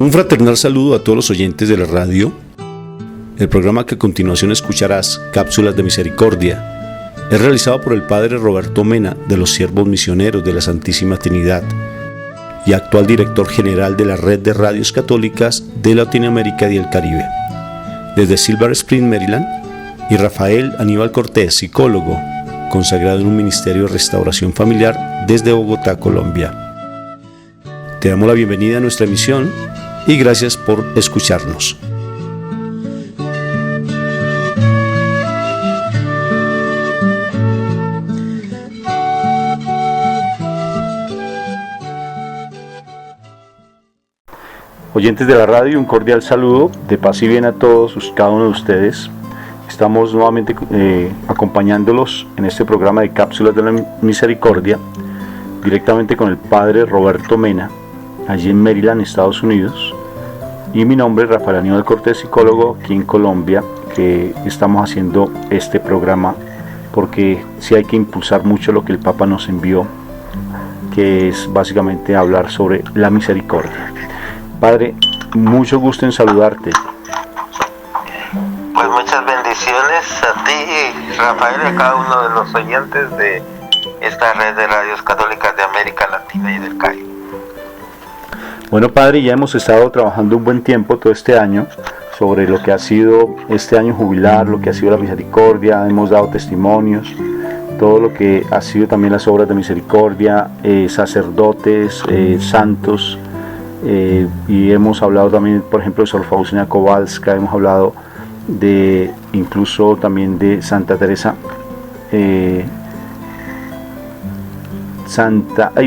Un fraternal saludo a todos los oyentes de la radio. El programa que a continuación escucharás, Cápsulas de Misericordia, es realizado por el Padre Roberto Mena, de los Siervos Misioneros de la Santísima Trinidad y actual director general de la Red de Radios Católicas de Latinoamérica y el Caribe. Desde Silver Spring, Maryland, y Rafael Aníbal Cortés, psicólogo, consagrado en un ministerio de restauración familiar desde Bogotá, Colombia. Te damos la bienvenida a nuestra emisión y gracias por escucharnos. Oyentes de la radio, un cordial saludo de paz y bien a todos, cada uno de ustedes. Estamos nuevamente acompañándolos en este programa de Cápsulas de la Misericordia, directamente con el Padre Roberto Mena, allí en Maryland, Estados Unidos. Y mi nombre es Rafael Aníbal Cortés, psicólogo aquí en Colombia, que estamos haciendo este programa porque sí hay que impulsar mucho lo que el Papa nos envió, que es básicamente hablar sobre la misericordia. Padre, mucho gusto en saludarte. Pues muchas bendiciones a ti, Rafael, y a cada uno de los oyentes de esta red de radios católicas de América Latina y del Caribe. Bueno, Padre, ya hemos estado trabajando un buen tiempo todo este año sobre lo que ha sido este año jubilar, lo que ha sido la misericordia, hemos dado testimonios, todo lo que ha sido también las obras de misericordia, sacerdotes, santos. Y hemos hablado también, por ejemplo, de Sor Faustina Kowalska, hemos hablado de incluso también de Santa Teresa,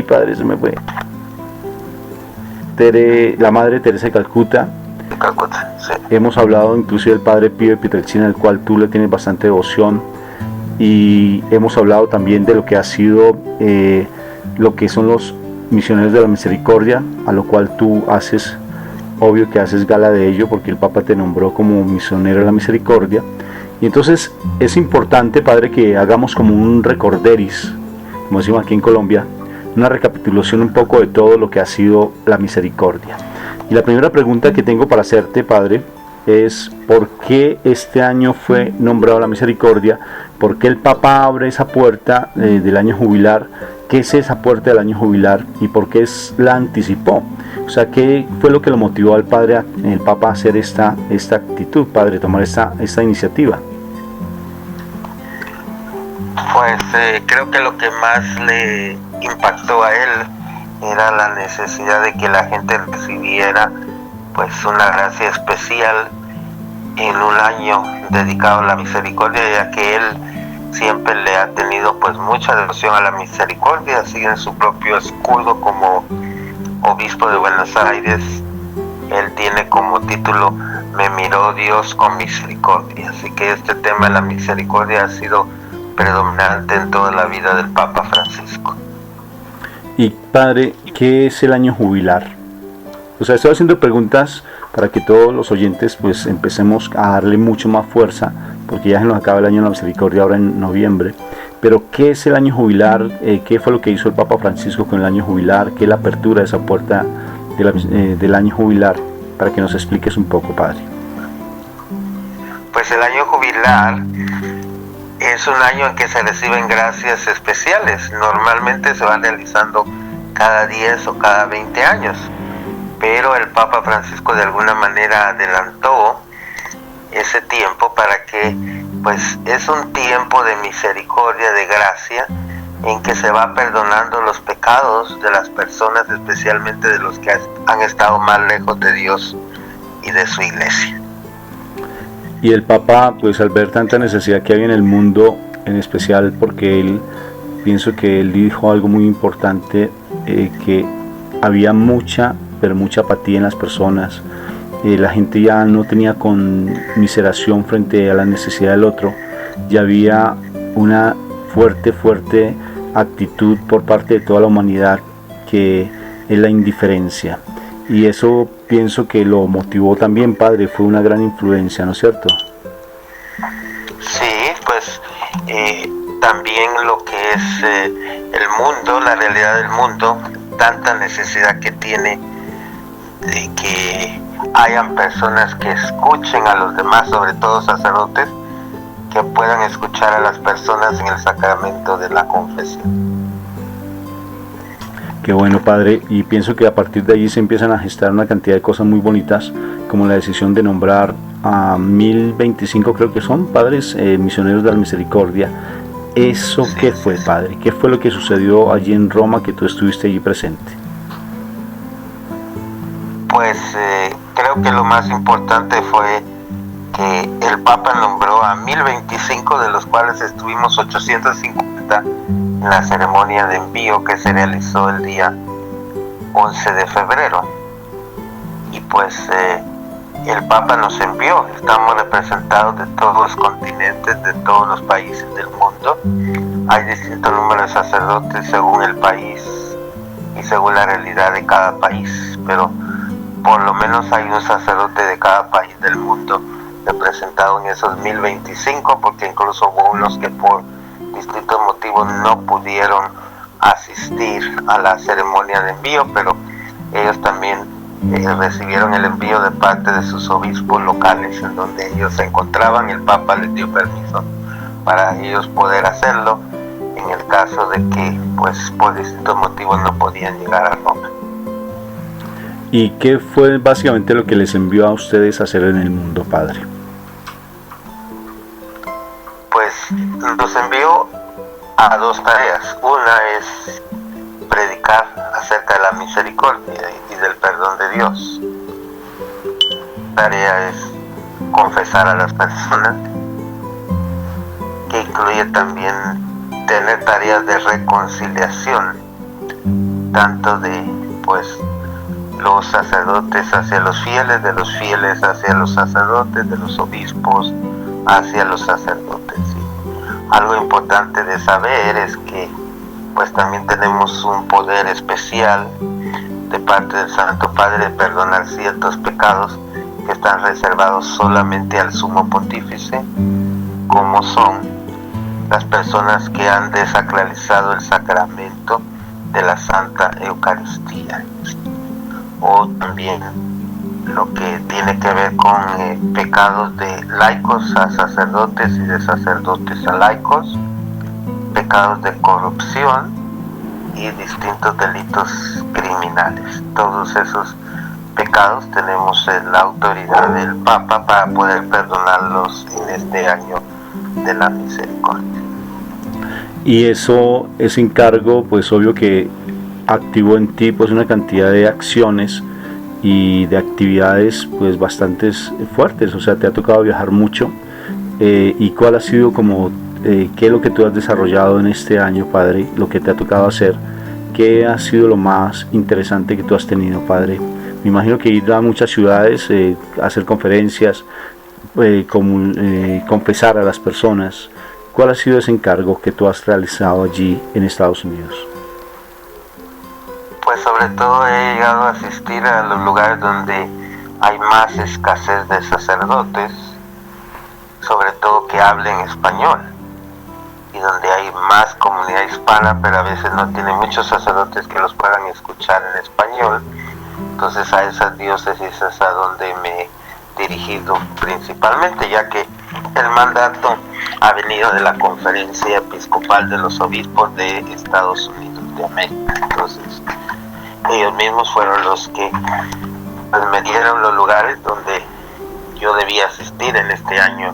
Padre, se me fue, la Madre Teresa de Calcuta. Sí. Hemos hablado incluso del Padre Pío de Pietrelcina, al cual tú le tienes bastante devoción, y hemos hablado también de lo que ha sido lo que son los Misioneros de la Misericordia, a lo cual tú haces, obvio que haces gala de ello, porque el Papa te nombró como misionero de la misericordia. Y entonces es importante, Padre, que hagamos como un recorderis, como decimos aquí en Colombia, una recapitulación un poco de todo lo que ha sido la misericordia. Y la primera pregunta que tengo para hacerte, Padre, es ¿por qué este año fue nombrado la misericordia? ¿Por qué el Papa abre esa puerta del año jubilar? ¿Qué es esa puerta del año jubilar y por qué la anticipó? O sea, ¿qué fue lo que lo motivó al Padre, el Papa, a hacer esta actitud, Padre, tomar esta iniciativa? Pues creo que lo que más le impactó a él era la necesidad de que la gente recibiera pues una gracia especial en un año dedicado a la misericordia, ya que él siempre le ha tenido pues mucha devoción a la misericordia, así en su propio escudo como obispo de Buenos Aires, él tiene como título "Me miró Dios con misericordia", así que este tema de la misericordia ha sido predominante en toda la vida del Papa Francisco. Y Padre, ¿qué es el año jubilar? O sea, estoy haciendo preguntas para que todos los oyentes pues empecemos a darle mucho más fuerza, porque ya se nos acaba el año de la misericordia ahora en noviembre. Pero ¿qué es el año jubilar? ¿Qué fue lo que hizo el Papa Francisco con el año jubilar? ¿Qué es la apertura de esa puerta del año jubilar? Para que nos expliques un poco, Padre. Pues el año jubilar es un año en que se reciben gracias especiales. Normalmente se van realizando cada 10 o cada 20 años. Pero el Papa Francisco de alguna manera adelantó ese tiempo para que pues es un tiempo de misericordia, de gracia, en que se va perdonando los pecados de las personas, especialmente de los que han estado más lejos de Dios y de su iglesia. Y el Papa, pues al ver tanta necesidad que hay en el mundo, en especial porque pienso que él dijo algo muy importante, que había mucha apatía en las personas, la gente ya no tenía conmiseración frente a la necesidad del otro, ya había una fuerte actitud por parte de toda la humanidad que es la indiferencia, y eso pienso que lo motivó también, Padre, fue una gran influencia, ¿no es cierto? Sí, pues también lo que es el mundo, la realidad del mundo, tanta necesidad que tiene de que hayan personas que escuchen a los demás, sobre todo sacerdotes, que puedan escuchar a las personas en el sacramento de la confesión. Qué bueno, padre, y pienso que a partir de allí se empiezan a gestar una cantidad de cosas muy bonitas, como la decisión de nombrar a 1025, creo que son, padres misioneros de la misericordia. ¿Eso sí, qué fue, padre? ¿Qué fue lo que sucedió allí en Roma, que tú estuviste allí presente? Pues creo que lo más importante fue que el Papa nombró a 1025, de los cuales estuvimos 850 en la ceremonia de envío que se realizó el día 11 de febrero. Y pues el Papa nos envió, estamos representados de todos los continentes, de todos los países del mundo. Hay distintos números de sacerdotes según el país y según la realidad de cada país, pero por lo menos hay un sacerdote de cada país del mundo representado en esos 1025, porque incluso hubo unos que por distintos motivos no pudieron asistir a la ceremonia de envío, pero ellos también recibieron el envío de parte de sus obispos locales en donde ellos se encontraban. El Papa les dio permiso para ellos poder hacerlo en el caso de que pues por distintos motivos no podían llegar a Roma. ¿Y qué fue básicamente lo que les envió a ustedes a hacer en el mundo, padre? Pues nos envió a dos tareas. Una es predicar acerca de la misericordia y del perdón de Dios. La tarea es confesar a las personas, que incluye también tener tareas de reconciliación, tanto de pues los sacerdotes hacia los fieles, de los fieles hacia los sacerdotes, de los obispos hacia los sacerdotes. ¿Sí? Algo importante de saber es que pues también tenemos un poder especial de parte del Santo Padre de perdonar ciertos pecados que están reservados solamente al Sumo Pontífice, como son las personas que han desacralizado el sacramento de la Santa Eucaristía, o también lo que tiene que ver con pecados de laicos a sacerdotes y de sacerdotes a laicos, pecados de corrupción y distintos delitos criminales. Todos esos pecados tenemos la autoridad del Papa para poder perdonarlos en este año de la misericordia. Y eso, ese encargo, pues obvio que activó en ti pues una cantidad de acciones y de actividades pues bastante fuertes. O sea, te ha tocado viajar mucho. ¿Y cuál ha sido como qué es lo que tú has desarrollado en este año, padre? Lo que te ha tocado hacer, ¿qué ha sido lo más interesante que tú has tenido, padre? Me imagino que ir a muchas ciudades, hacer conferencias, confesar a las personas. ¿Cuál ha sido ese encargo que tú has realizado allí en Estados Unidos? Pues sobre todo he llegado a asistir a los lugares donde hay más escasez de sacerdotes, sobre todo que hablen español, y donde hay más comunidad hispana, pero a veces no tienen muchos sacerdotes que los puedan escuchar en español. Entonces a esas diócesis es a donde me he dirigido principalmente, ya que el mandato ha venido de la Conferencia Episcopal de los Obispos de Estados Unidos de América. Entonces ellos mismos fueron los que pues, me dieron los lugares donde yo debía asistir en este año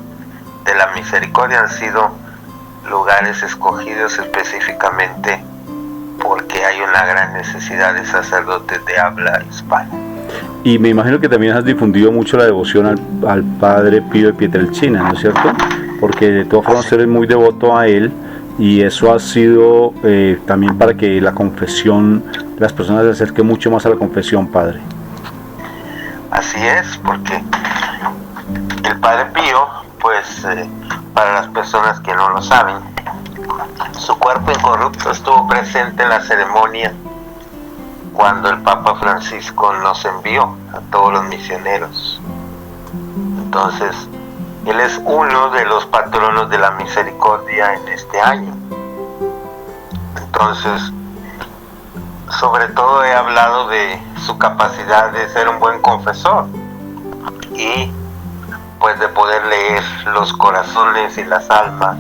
de la misericordia. Han sido lugares escogidos específicamente porque hay una gran necesidad de sacerdotes de habla hispana. Y me imagino que también has difundido mucho la devoción al Padre Pío de Pietrelcina, ¿no es cierto? Porque de todas formas eres muy devoto a él, y eso ha sido también para que la confesión, las personas se acerquen mucho más a la confesión, padre. Así es, porque el Padre Pío, pues para las personas que no lo saben, su cuerpo incorrupto estuvo presente en la ceremonia cuando el Papa Francisco nos envió a todos los misioneros. Entonces, él es uno de los patronos de la misericordia en este año. Entonces, sobre todo he hablado de su capacidad de ser un buen confesor y pues de poder leer los corazones y las almas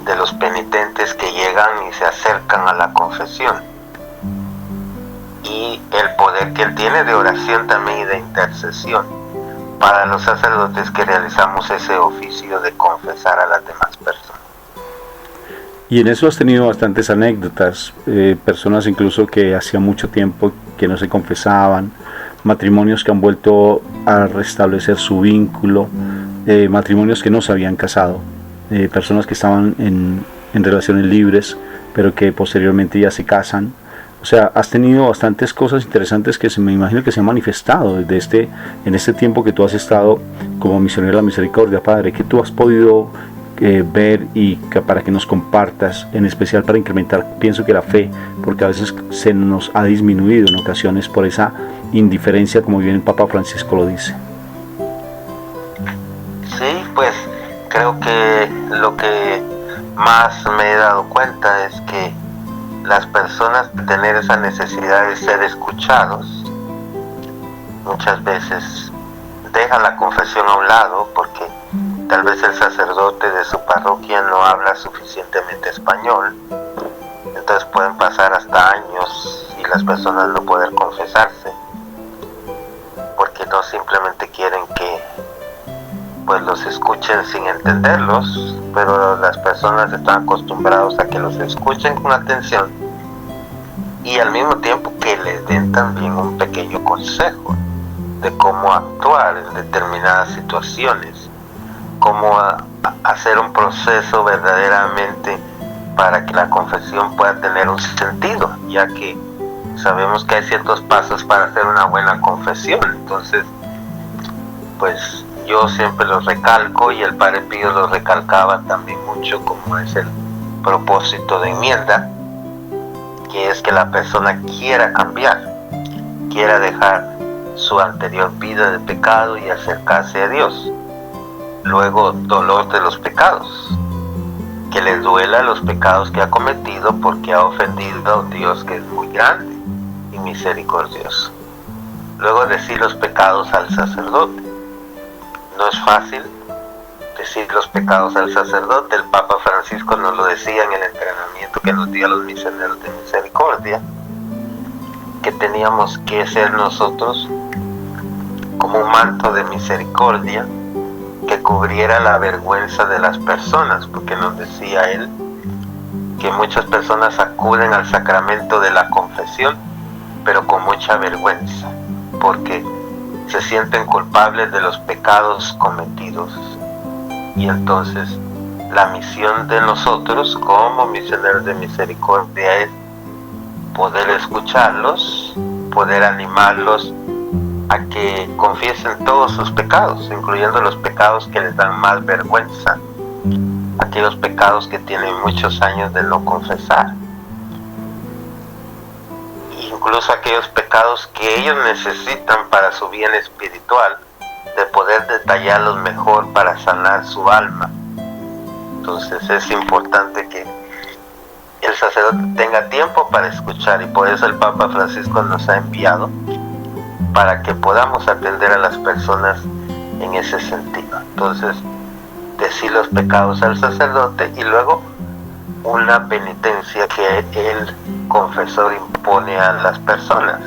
de los penitentes que llegan y se acercan a la confesión, y el poder que él tiene de oración también y de intercesión para los sacerdotes que realizamos ese oficio de confesar a las demás personas. Y en eso has tenido bastantes anécdotas, personas incluso que hacía mucho tiempo que no se confesaban, matrimonios que han vuelto a restablecer su vínculo, matrimonios que no se habían casado, personas que estaban en relaciones libres, pero que posteriormente ya se casan. O sea, has tenido bastantes cosas interesantes que me imagino que se han manifestado desde en este tiempo que tú has estado como misionero de la misericordia, Padre, que tú has podido ver y para que nos compartas, en especial para incrementar, pienso que la fe, porque a veces se nos ha disminuido en ocasiones por esa indiferencia, como bien el Papa Francisco lo dice. Sí, pues creo que lo que más me he dado cuenta es que las personas tener esa necesidad de ser escuchados muchas veces dejan la confesión a un lado porque tal vez el sacerdote de su parroquia no habla suficientemente español, entonces pueden pasar hasta años y las personas no poder confesarse porque no simplemente quieren que pues los escuchen sin entenderlos, pero las personas están acostumbrados a que los escuchen con atención y al mismo tiempo que les den también un pequeño consejo de cómo actuar en determinadas situaciones, cómo hacer un proceso verdaderamente para que la confesión pueda tener un sentido, ya que sabemos que hay ciertos pasos para hacer una buena confesión. Entonces, pues yo siempre los recalco y el Padre Pío lo recalcaba también mucho, como es el propósito de enmienda, que es que la persona quiera cambiar, quiera dejar su anterior vida de pecado y acercarse a Dios. Luego, dolor de los pecados, que le duela los pecados que ha cometido porque ha ofendido a un Dios que es muy grande y misericordioso. Luego, decir los pecados al sacerdote. No es fácil decir los pecados al sacerdote. El Papa Francisco nos lo decía en el entrenamiento que nos dio a los misioneros de misericordia, que teníamos que ser nosotros como un manto de misericordia que cubriera la vergüenza de las personas, porque nos decía él que muchas personas acuden al sacramento de la confesión pero con mucha vergüenza porque se sienten culpables de los pecados cometidos, y entonces la misión de nosotros como misioneros de misericordia es poder escucharlos, poder animarlos a que confiesen todos sus pecados, incluyendo los pecados que les dan más vergüenza, aquellos pecados que tienen muchos años de no confesar, incluso aquellos pecados que ellos necesitan para su bien espiritual, de poder detallarlos mejor para sanar su alma. Entonces es importante que el sacerdote tenga tiempo para escuchar, y por eso el Papa Francisco nos ha enviado para que podamos atender a las personas en ese sentido. Entonces, decir los pecados al sacerdote y luego una penitencia que el confesor impone a las personas.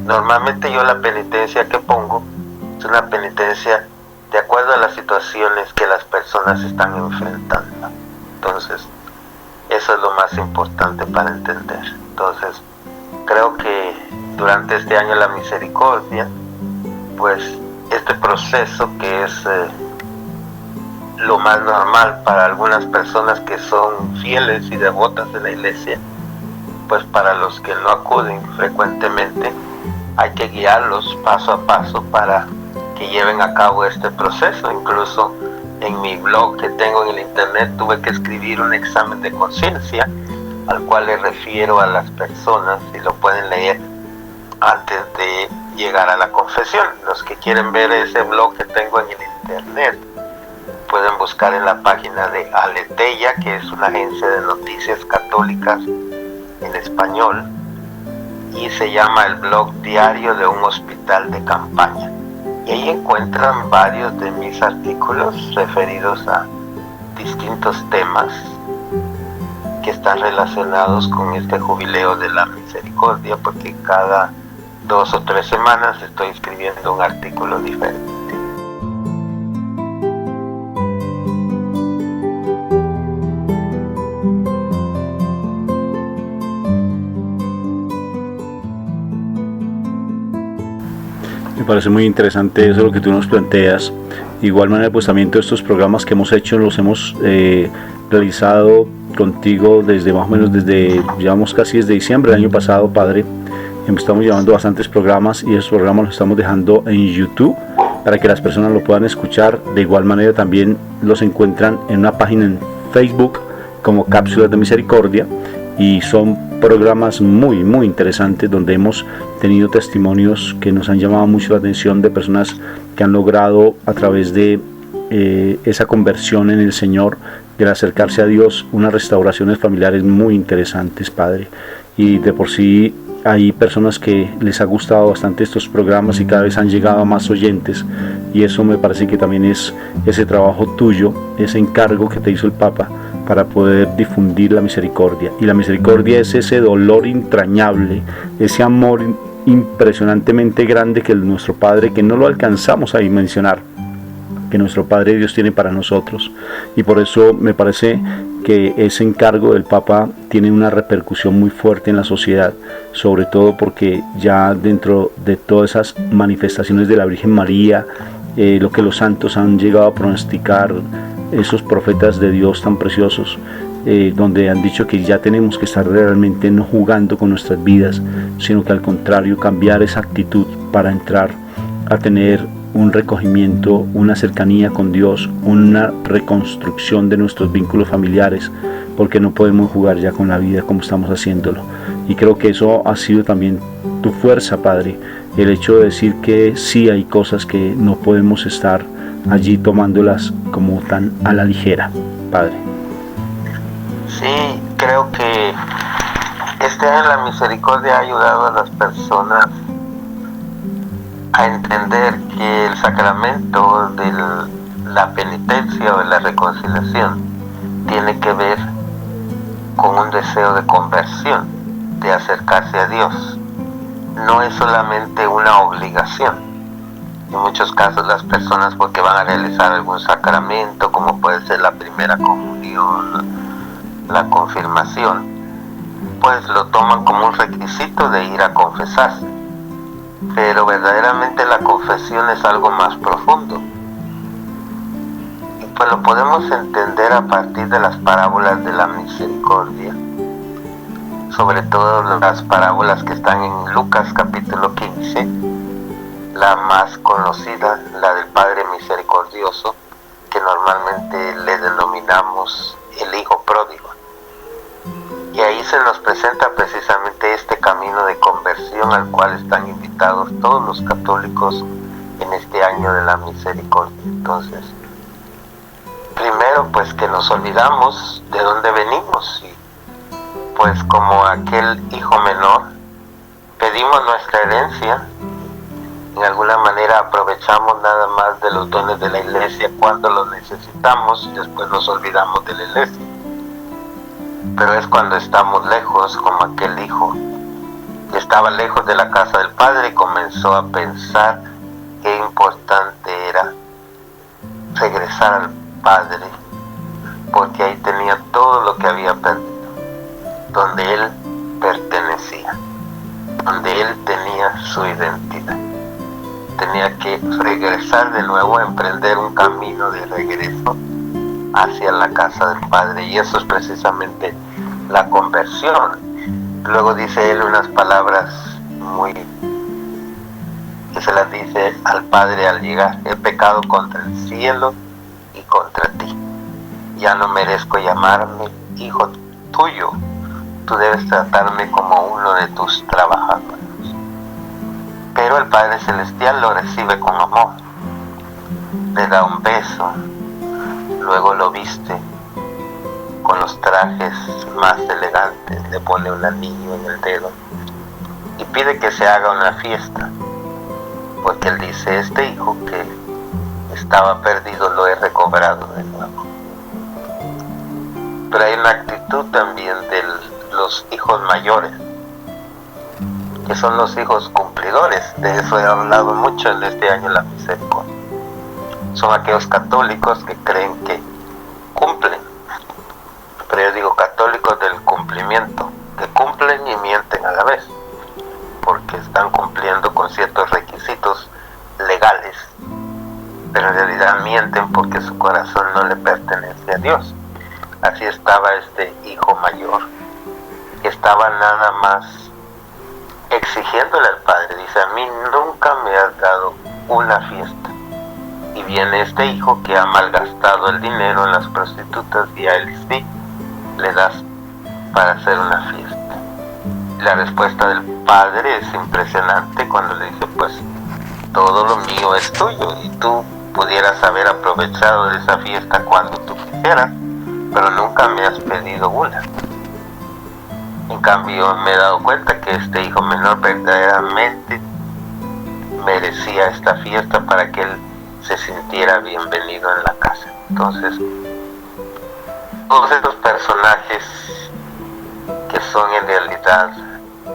Normalmente yo la penitencia que pongo es una penitencia de acuerdo a las situaciones que las personas están enfrentando. Entonces, eso es lo más importante para entender. Entonces, creo que durante este año de la misericordia, pues este proceso que es lo más normal para algunas personas que son fieles y devotas de la iglesia, pues para los que no acuden frecuentemente hay que guiarlos paso a paso para que lleven a cabo este proceso. Incluso en mi blog que tengo en el internet tuve que escribir un examen de conciencia al cual le refiero a las personas y lo pueden leer antes de llegar a la confesión. Los que quieren ver ese blog que tengo en el internet pueden buscar en la página de Aleteia, que es una agencia de noticias católicas en español, y se llama El blog diario de un hospital de campaña. Y ahí encuentran varios de mis artículos referidos a distintos temas que están relacionados con este jubileo de la misericordia, porque cada 2 o 3 semanas estoy escribiendo un artículo diferente. Me parece muy interesante eso lo que tú nos planteas. De igual manera, pues también todos estos programas que hemos hecho los hemos realizado contigo desde más o menos llevamos casi desde diciembre del año pasado, Padre. Estamos llevando bastantes programas y esos programas los estamos dejando en YouTube para que las personas lo puedan escuchar. De igual manera también los encuentran en una página en Facebook como Cápsulas de Misericordia, y son programas muy interesantes donde hemos tenido testimonios que nos han llamado mucho la atención de personas que han logrado a través de esa conversión en el Señor, del acercarse a Dios, unas restauraciones familiares muy interesantes, Padre. Y de por sí hay personas que les ha gustado bastante estos programas y cada vez han llegado a más oyentes, y eso me parece que también es ese trabajo tuyo, ese encargo que te hizo el Papa para poder difundir la misericordia. Y la misericordia es ese dolor entrañable, ese amor impresionantemente grande que nuestro Padre, que no lo alcanzamos a dimensionar, que nuestro Padre Dios tiene para nosotros. Y por eso me parece que ese encargo del Papa tiene una repercusión muy fuerte en la sociedad, sobre todo porque ya dentro de todas esas manifestaciones de la Virgen María, lo que los santos han llegado a pronosticar, esos profetas de Dios tan preciosos, donde han dicho que ya tenemos que estar realmente no jugando con nuestras vidas, sino que al contrario cambiar esa actitud para entrar a tener un recogimiento, una cercanía con Dios, una reconstrucción de nuestros vínculos familiares, porque no podemos jugar ya con la vida como estamos haciéndolo. Y creo que eso ha sido también tu fuerza, Padre, el hecho de decir que sí hay cosas que no podemos estar allí tomándolas como tan a la ligera, Padre. Sí, creo que este año la misericordia ha ayudado a las personas a entender que el sacramento de la penitencia o de la reconciliación tiene que ver con un deseo de conversión, de acercarse a Dios. No es solamente una obligación. En muchos casos las personas, porque van a realizar algún sacramento, como puede ser la primera comunión, la confirmación, pues lo toman como un requisito de ir a confesarse. Pero verdaderamente la confesión es algo más profundo. Y pues lo podemos entender a partir de las parábolas de la misericordia, sobre todo las parábolas que están en Lucas capítulo 15, la más conocida, la del Padre Misericordioso, que normalmente le denominamos el Hijo Pródigo. Y ahí se nos presenta precisamente este camino de conversión al cual están invitados todos los católicos en este año de la misericordia. Entonces, primero pues que nos olvidamos de dónde venimos, y pues como aquel hijo menor pedimos nuestra herencia, en alguna manera aprovechamos nada más de los dones de la iglesia cuando los necesitamos y después nos olvidamos de la iglesia. Pero es cuando estamos lejos, como aquel hijo que estaba lejos de la casa del Padre y comenzó a pensar qué importante era regresar al Padre, porque ahí tenía todo lo que había perdido, donde él pertenecía, donde él tenía su identidad. Tenía que regresar de nuevo, emprender un camino de regreso hacia la casa del Padre, y eso es precisamente la conversión. Luego dice él unas palabras que se las dice al Padre al llegar: he pecado contra el cielo y contra ti, ya no merezco llamarme hijo tuyo, tú debes tratarme como uno de tus trabajadores. Pero el Padre Celestial lo recibe con amor, le da un beso, luego lo viste con los trajes más elegantes, le pone un anillo en el dedo y pide que se haga una fiesta, porque él dice, este hijo que estaba perdido lo he recobrado de nuevo. Pero hay una actitud también de los hijos mayores, que son los hijos cumplidores. De eso he hablado mucho en este año la misericordia. Son aquellos católicos que creen que cumplen, pero yo digo católicos del cumplimiento, que cumplen y mienten a la vez, porque están cumpliendo con ciertos requisitos legales, pero en realidad mienten porque su corazón no le pertenece a Dios. Así estaba este hijo mayor, que estaba nada más exigiéndole al padre. Dice, a mí nunca me has dado una fiesta. Y viene este hijo que ha malgastado el dinero en las prostitutas y a él sí le das para hacer una fiesta. La respuesta del padre es impresionante cuando le dice, pues todo lo mío es tuyo y tú pudieras haber aprovechado de esa fiesta cuando tú quisieras, pero nunca me has pedido una. En cambio me he dado cuenta que este hijo menor verdaderamente merecía esta fiesta para que él se sintiera bienvenido en la casa. Entonces, todos estos personajes que son en realidad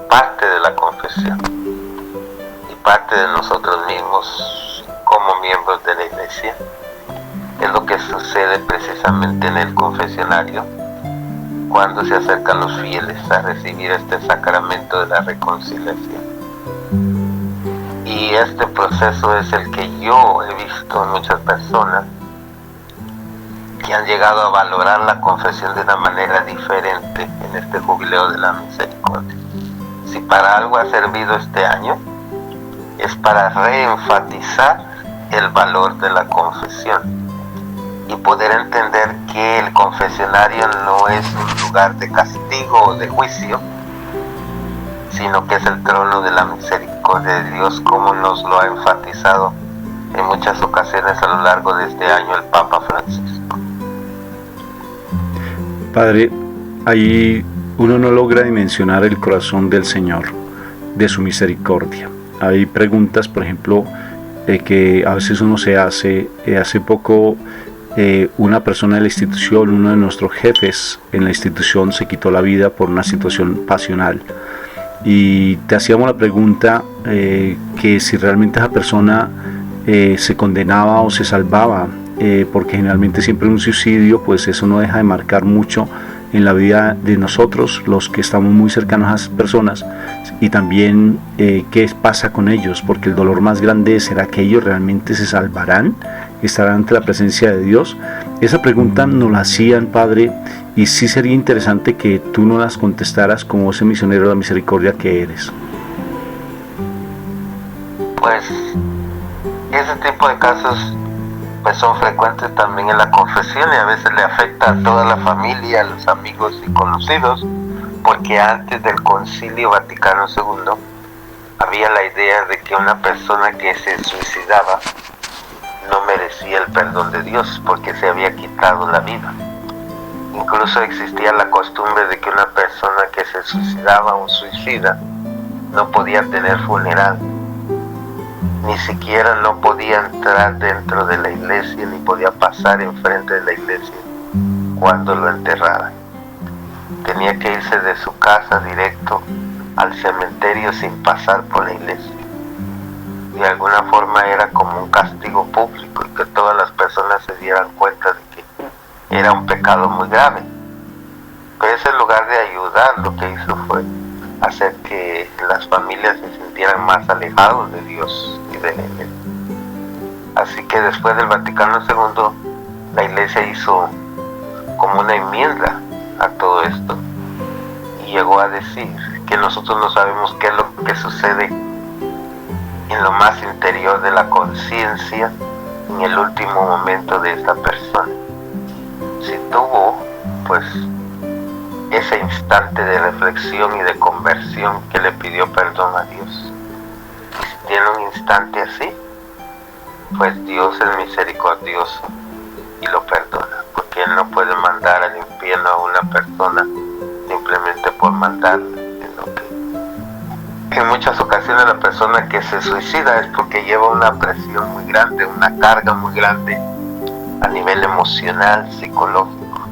parte de la confesión y parte de nosotros mismos como miembros de la iglesia, es lo que sucede precisamente en el confesionario cuando se acercan los fieles a recibir este sacramento de la reconciliación. Y este proceso es el que yo he visto en muchas personas que han llegado a valorar la confesión de una manera diferente en este jubileo de la misericordia. Si para algo ha servido este año, es para reenfatizar el valor de la confesión y poder entender que el confesionario no es un lugar de castigo o de juicio, sino que es el trono de la misericordia de Dios, como nos lo ha enfatizado en muchas ocasiones a lo largo de este año el Papa Francisco. Padre, ahí uno no logra dimensionar el corazón del Señor, de su misericordia. Hay preguntas, por ejemplo, que a veces uno se hace. Hace poco una persona de la institución, uno de nuestros jefes en la institución, se quitó la vida por una situación pasional. Y te hacíamos la pregunta que si realmente esa persona se condenaba o se salvaba, porque generalmente siempre un suicidio, pues eso no deja de marcar mucho en la vida de nosotros, los que estamos muy cercanos a esas personas, y también qué pasa con ellos, porque el dolor más grande será que ellos realmente se salvarán, estarán ante la presencia de Dios. Esa pregunta nos la hacían, Padre, y sí sería interesante que tú nos las contestaras como ese misionero de la misericordia que eres. Pues ese tipo de casos pues son frecuentes también en la confesión y a veces le afecta a toda la familia, a los amigos y conocidos, porque antes del Concilio Vaticano II había la idea de que una persona que se suicidaba no merecía el perdón de Dios porque se había quitado la vida. Incluso existía la costumbre de que una persona que se suicidaba o suicida no podía tener funeral, ni siquiera no podía entrar dentro de la iglesia, ni podía pasar enfrente de la iglesia cuando lo enterraran. Tenía que irse de su casa directo al cementerio sin pasar por la iglesia. De alguna forma era como un castigo público y que todas las personas se dieran cuenta de que era un pecado muy grave. Pero ese, en lugar de ayudar, lo que hizo fue hacer que las familias se sintieran más alejados de Dios y de la iglesia. Así que después del Vaticano II, la iglesia hizo como una enmienda a todo esto y llegó a decir que nosotros no sabemos qué es lo que sucede en lo más interior de la conciencia en el último momento de esta persona. Si tuvo pues ese instante de reflexión y de conversión que le pidió perdón a Dios, y si tiene un instante así, pues Dios es misericordioso y lo perdona, porque Él no puede mandar al infierno a una persona simplemente por mandarla, sino que En muchas ocasiones la persona que se suicida es porque lleva una presión muy grande, una carga muy grande a nivel emocional, psicológico,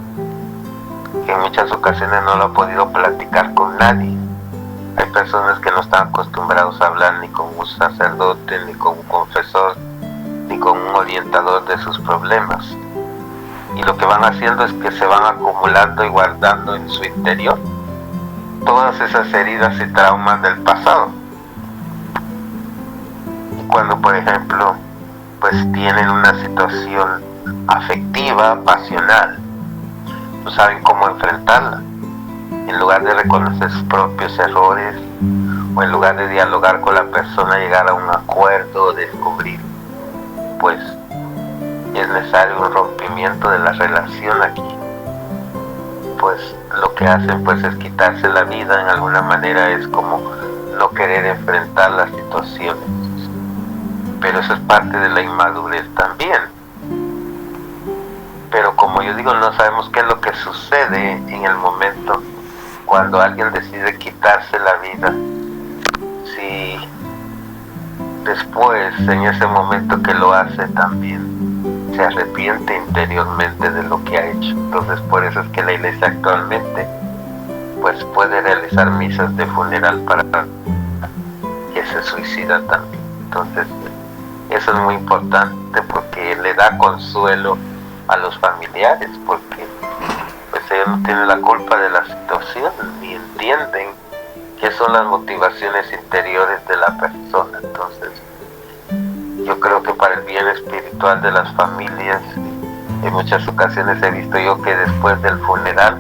que en muchas ocasiones no lo ha podido platicar con nadie. Hay personas que no están acostumbrados a hablar ni con un sacerdote, ni con un confesor, ni con un orientador de sus problemas. Y lo que van haciendo es que se van acumulando y guardando en su interior todas esas heridas y traumas del pasado. Y cuando, por ejemplo, pues tienen una situación afectiva, pasional, no saben cómo enfrentarla. En lugar de reconocer sus propios errores, o en lugar de dialogar con la persona, llegar a un acuerdo o descubrir, pues es necesario un rompimiento de la relación aquí. Pues lo que hacen pues es quitarse la vida, en alguna manera es como no querer enfrentar las situaciones. Pero eso es parte de la inmadurez también. Pero como yo digo, no sabemos qué es lo que sucede en el momento cuando alguien decide quitarse la vida. Si después, en ese momento que lo hace, también se arrepiente interiormente de lo que ha hecho. Entonces por eso es que la iglesia actualmente pues puede realizar misas de funeral para que se suicida también. Entonces eso es muy importante porque le da consuelo a los familiares, porque pues ellos no tienen la culpa de la situación ni entienden qué son las motivaciones interiores de la persona. Entonces yo creo que para el bien espiritual de las familias, en muchas ocasiones he visto yo que después del funeral,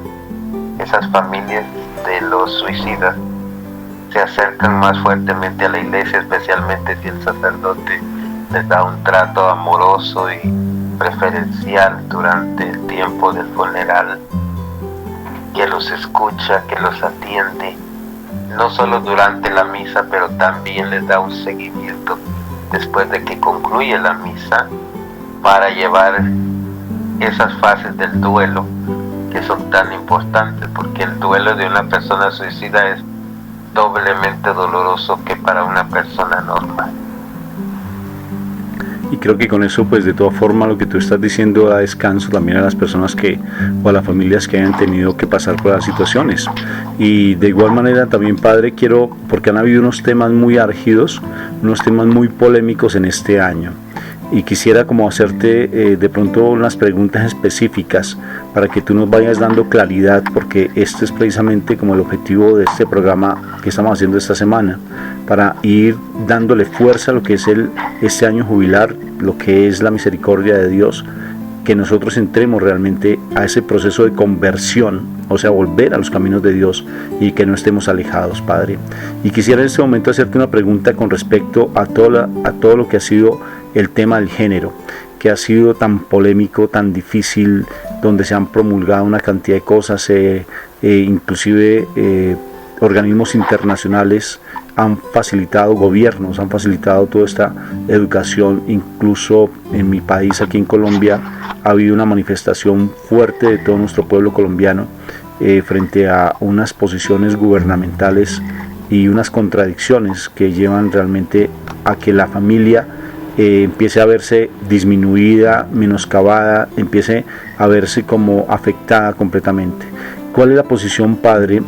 esas familias de los suicidas se acercan más fuertemente a la iglesia, especialmente si el sacerdote les da un trato amoroso y preferencial durante el tiempo del funeral, que los escucha, que los atiende, no solo durante la misa, pero también les da un seguimiento después de que concluye la misa, para llevar esas fases del duelo que son tan importantes, porque el duelo de una persona suicida es doblemente doloroso que para una persona normal. Y creo que con eso, pues de todas formas, lo que tú estás diciendo da descanso también a las personas o a las familias que hayan tenido que pasar por las situaciones. Y de igual manera también, Padre, porque han habido unos temas muy álgidos, unos temas muy polémicos en este año. Y quisiera como hacerte de pronto unas preguntas específicas para que tú nos vayas dando claridad, porque este es precisamente como el objetivo de este programa que estamos haciendo esta semana, para ir dándole fuerza a lo que es este año jubilar, lo que es la misericordia de Dios, que nosotros entremos realmente a ese proceso de conversión, o sea, volver a los caminos de Dios y que no estemos alejados, Padre. Y quisiera en este momento hacerte una pregunta con respecto a todo lo que ha sido el tema del género, que ha sido tan polémico, tan difícil, donde se han promulgado una cantidad de cosas, inclusive organismos internacionales han facilitado, gobiernos han facilitado toda esta educación. Incluso en mi país, aquí en Colombia, ha habido una manifestación fuerte de todo nuestro pueblo colombiano frente a unas posiciones gubernamentales y unas contradicciones que llevan realmente a que la familia empiece a verse disminuida, menoscabada, empiece a verse como afectada completamente. ¿Cuál es la posición, Padre,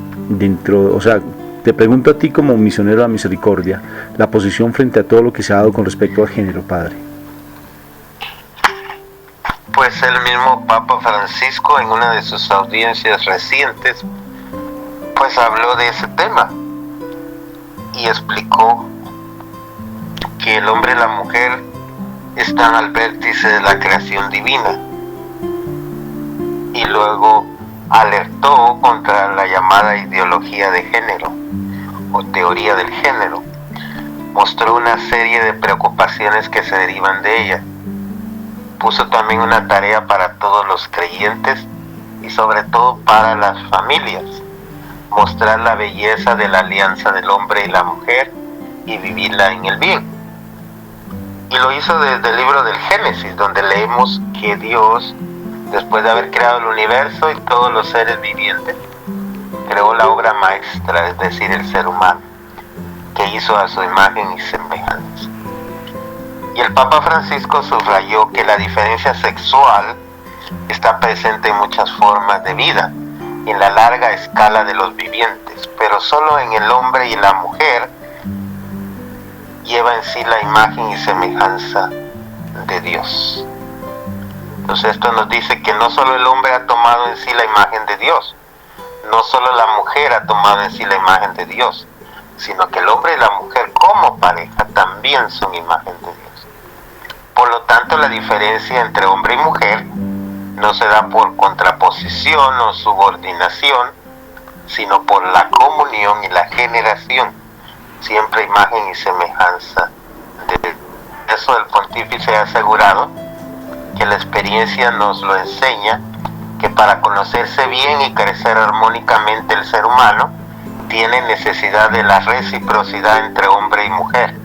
te pregunto a ti como misionero de la misericordia, la posición frente a todo lo que se ha dado con respecto al género, Padre? Pues el mismo Papa Francisco, en una de sus audiencias recientes, pues habló de ese tema y explicó que el hombre y la mujer están al vértice de la creación divina, y luego alertó contra la llamada ideología de género o teoría del género. Mostró una serie de preocupaciones que se derivan de ella. Puso también una tarea para todos los creyentes y sobre todo para las familias: mostrar la belleza de la alianza del hombre y la mujer y vivirla en el bien. Y lo hizo desde el libro del Génesis, donde leemos que Dios, después de haber creado el universo y todos los seres vivientes, creó la obra maestra, es decir, el ser humano. que hizo a su imagen y semejanza. Y el Papa Francisco subrayó que la diferencia sexual está presente en muchas formas de vida, en la larga escala de los vivientes, pero solo en el hombre y la mujer lleva en sí la imagen y semejanza de Dios. Entonces esto nos dice que no solo el hombre ha tomado en sí la imagen de Dios, no solo la mujer ha tomado en sí la imagen de Dios, sino que el hombre y la mujer como pareja también son imagen de Dios. Por lo tanto, la diferencia entre hombre y mujer no se da por contraposición o subordinación, sino por la comunión y la generación, siempre imagen y semejanza de Dios. Eso el pontífice ha asegurado que la experiencia nos lo enseña, que para conocerse bien y crecer armónicamente el ser humano tiene necesidad de la reciprocidad entre hombre y mujer,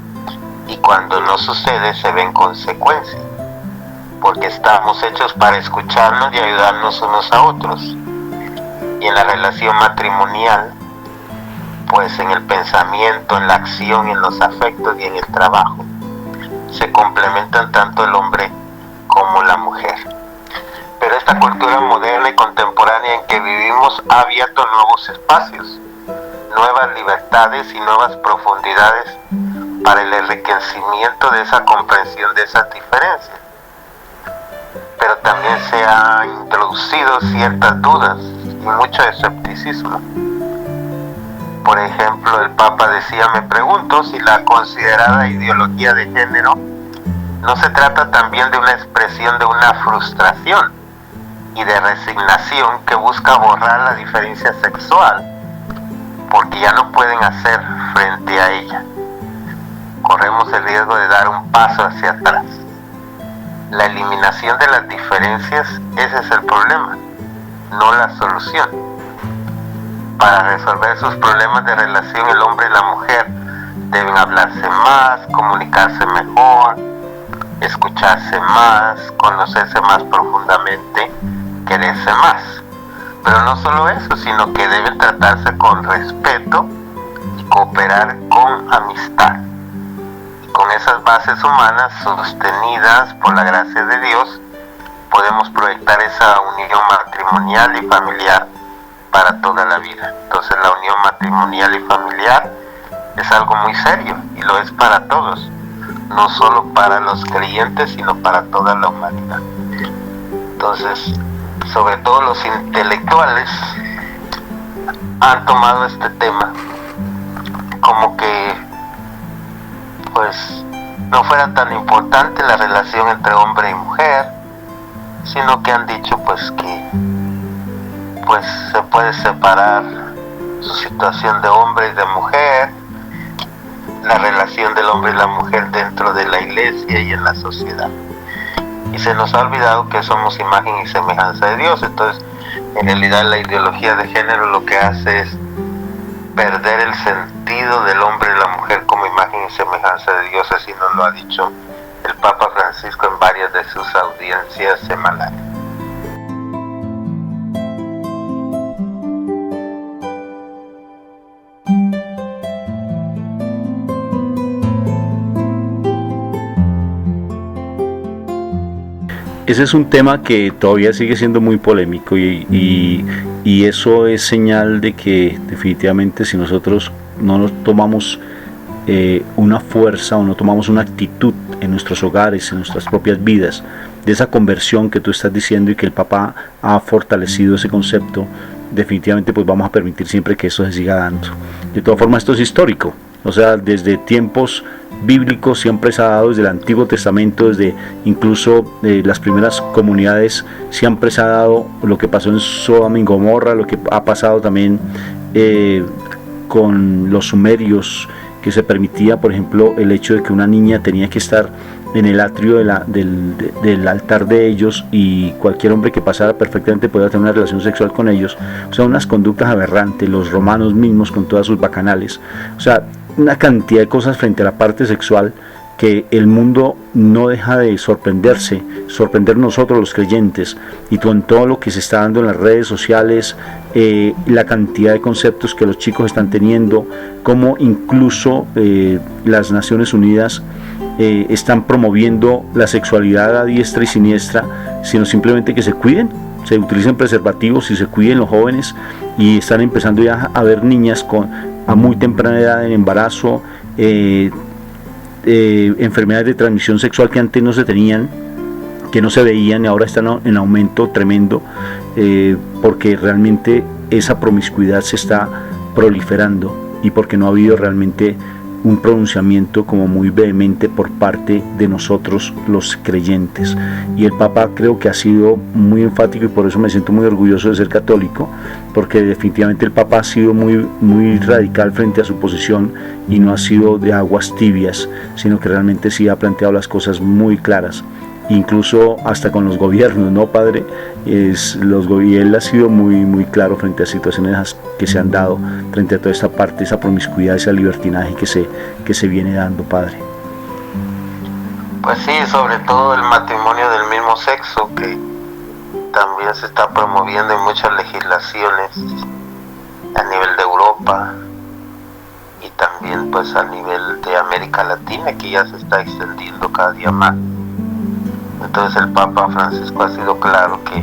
y cuando no sucede se ven consecuencias, porque estamos hechos para escucharnos y ayudarnos unos a otros. Y en la relación matrimonial, pues en el pensamiento, en la acción, en los afectos y en el trabajo, se complementan tanto el hombre como la mujer. Pero esta cultura moderna y contemporánea en que vivimos ha abierto nuevos espacios, nuevas libertades y nuevas profundidades para el enriquecimiento de esa comprensión de esas diferencias. Pero también se han introducido ciertas dudas y mucho escepticismo. Por ejemplo, el Papa decía: me pregunto si la considerada ideología de género no se trata también de una expresión de una frustración y de resignación que busca borrar la diferencia sexual, porque ya no pueden hacer frente a ella. Corremos el riesgo de dar un paso hacia atrás. La eliminación de las diferencias, ese es el problema, no la solución. Para resolver sus problemas de relación, el hombre y la mujer deben hablarse más, comunicarse mejor, escucharse más, conocerse más profundamente, quererse más. Pero no solo eso, sino que deben tratarse con respeto y cooperar con amistad. Con esas bases humanas sostenidas por la gracia de Dios, podemos proyectar esa unión matrimonial y familiar para toda la vida. Entonces la unión matrimonial y familiar es algo muy serio y lo es para todos, no solo para los creyentes, sino para toda la humanidad. Entonces, sobre todo los intelectuales han tomado este tema como que pues no fuera tan importante la relación entre hombre y mujer, sino que han dicho pues que pues se puede separar su situación de hombre y de mujer, la relación del hombre y la mujer dentro de la iglesia y en la sociedad. Y se nos ha olvidado que somos imagen y semejanza de Dios. Entonces, en realidad la ideología de género lo que hace es perder el sentido del hombre y la mujer como imagen y semejanza de Dios, así nos lo ha dicho el Papa Francisco en varias de sus audiencias semanales. Ese es un tema que todavía sigue siendo muy polémico y eso es señal de que definitivamente si nosotros no nos tomamos una fuerza o no tomamos una actitud en nuestros hogares, en nuestras propias vidas, de esa conversión que tú estás diciendo y que el Papa ha fortalecido ese concepto, definitivamente pues vamos a permitir siempre que eso se siga dando. De todas formas, esto es histórico, o sea, desde tiempos bíblicos siempre se ha dado, desde el Antiguo Testamento, desde incluso las primeras comunidades siempre se ha dado lo que pasó en Sodoma y Gomorra, lo que ha pasado también con los sumerios, que se permitía, por ejemplo, el hecho de que una niña tenía que estar en el atrio del altar de ellos y cualquier hombre que pasara perfectamente podía tener una relación sexual con ellos. O sea, unas conductas aberrantes, los romanos mismos con todas sus bacanales, o sea, una cantidad de cosas frente a la parte sexual que el mundo no deja de sorprender nosotros los creyentes, y con todo lo que se está dando en las redes sociales, la cantidad de conceptos que los chicos están teniendo, como incluso las Naciones Unidas están promoviendo la sexualidad a diestra y siniestra, sino simplemente que se cuiden, se utilicen preservativos y se cuiden los jóvenes, y están empezando ya a ver niñas a muy temprana edad en embarazo, enfermedades de transmisión sexual que antes no se tenían, que no se veían, y ahora están en aumento tremendo, porque realmente esa promiscuidad se está proliferando, y porque no ha habido realmente un pronunciamiento como muy vehemente por parte de nosotros los creyentes. Y el Papa creo que ha sido muy enfático, y por eso me siento muy orgulloso de ser católico, porque definitivamente el Papa ha sido muy radical frente a su posición, y no ha sido de aguas tibias, sino que realmente sí ha planteado las cosas muy claras, incluso hasta con los gobiernos, ¿no, padre? Y él ha sido muy claro frente a situaciones que se han dado, frente a toda esta parte, esa promiscuidad, ese libertinaje que se viene dando, padre. Pues sí, sobre todo el matrimonio del mismo sexo, que también se está promoviendo en muchas legislaciones a nivel de Europa, y también pues a nivel de América Latina, que ya se está extendiendo cada día más. Entonces el Papa Francisco ha sido claro que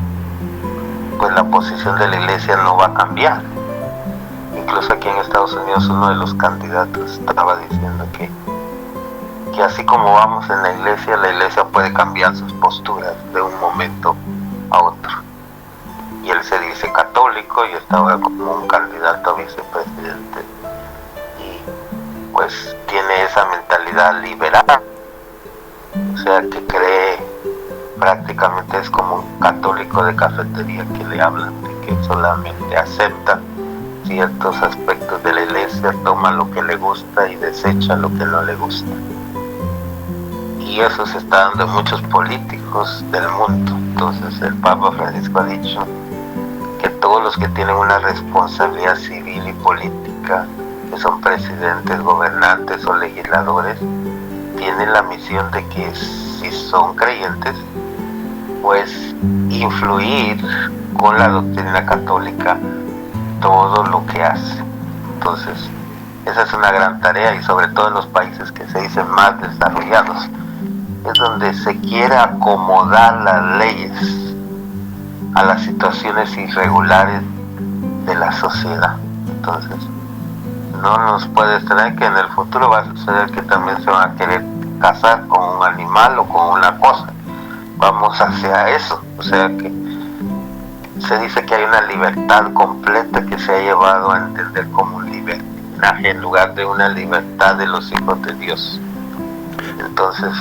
pues la posición de la Iglesia no va a cambiar. Incluso aquí en Estados Unidos uno de los candidatos estaba diciendo que así como vamos en la Iglesia puede cambiar sus posturas de un momento a otro. Y él se dice católico y estaba como un candidato a vicepresidente, y pues tiene esa mentalidad liberal, o sea que cree, prácticamente es como un católico de cafetería, que le hablan de que solamente acepta ciertos aspectos de la Iglesia, toma lo que le gusta y desecha lo que no le gusta. Y eso se está dando en muchos políticos del mundo. Entonces el Papa Francisco ha dicho que todos los que tienen una responsabilidad civil y política, que son presidentes, gobernantes o legisladores, tienen la misión de que, si son creyentes, pues influir con la doctrina católica todo lo que hace. Entonces esa es una gran tarea, y sobre todo en los países que se dicen más desarrollados, es donde se quiere acomodar las leyes a las situaciones irregulares de la sociedad. Entonces no nos puede extrañar que en el futuro va a suceder que también se van a querer casar con un animal o con una cosa. Vamos hacia eso, o sea que se dice que hay una libertad completa que se ha llevado a entender como un libertinaje en lugar de una libertad de los hijos de Dios. Entonces